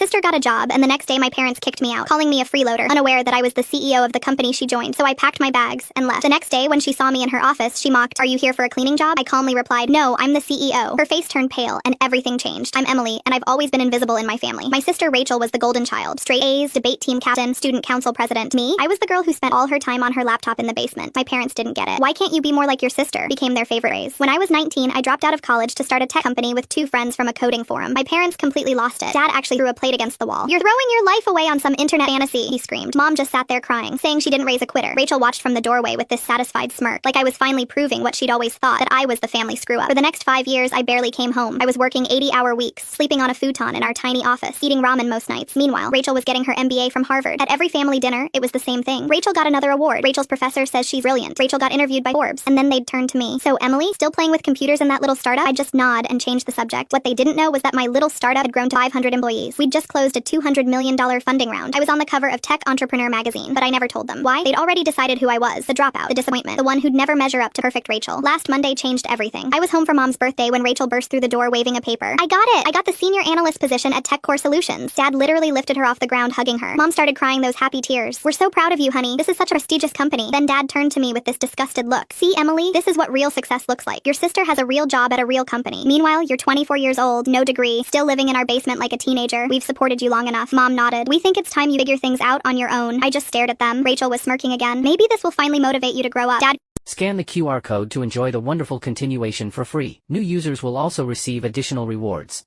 sister got a job, and the next day my parents kicked me out, calling me a freeloader, unaware that I was the CEO of the company she joined. So I packed my bags and left. The next day, when she saw me in her office, she mocked, "Are you here for a cleaning job?" I calmly replied, "No, I'm the CEO." Her face turned pale, and everything changed. I'm Emily, and I've always been invisible in my family. My sister Rachel was the golden child. Straight A's, debate team captain, student council president. Me? I was the girl who spent all her time on her laptop in the basement. My parents didn't get it. "Why can't you be more like your sister?" became their favorite phrase. When I was 19, I dropped out of college to start a tech company with 2 friends from a coding forum. My parents completely lost it. Dad actually threw a plate against the wall. "You're throwing your life away on some internet fantasy," he screamed. Mom just sat there crying, saying she didn't raise a quitter. Rachel watched from the doorway with this satisfied smirk, like I was finally proving what she'd always thought, that I was the family screw-up. For the next 5 years, I barely came home. I was working 80-hour weeks, sleeping on a futon in our tiny office, eating ramen most nights. Meanwhile, Rachel was getting her MBA from Harvard. At every family dinner, it was the same thing. Rachel got another award. Rachel's professor says she's brilliant. Rachel got interviewed by Forbes. And then they'd turn to me. "So, Emily, still playing with computers in that little startup?" I'd just nod and change the subject. What they didn't know was that my little startup had grown to 500 employees. We'd just closed a $200 million funding round. I was on the cover of Tech Entrepreneur magazine, but I never told them. Why? They'd already decided who I was. The dropout, the disappointment, the one who'd never measure up to perfect Rachel. Last Monday changed everything. I was home for Mom's birthday when Rachel burst through the door waving a paper. "I got it! I got the senior analyst position at TechCore Solutions." Dad literally lifted her off the ground, hugging her. Mom started crying those happy tears. "We're so proud of you, honey. This is such a prestigious company." Then Dad turned to me with this disgusted look. "See, Emily, this is what real success looks like. Your sister has a real job at a real company. Meanwhile, you're 24 years old, no degree, still living in our basement like a teenager. We've supported you long enough." Mom nodded. "We think it's time you figure things out on your own." I just stared at them. Rachel was smirking again. "Maybe this will finally motivate you to grow up." Dad Scan the QR code to enjoy the wonderful continuation for free. New users will also receive additional rewards.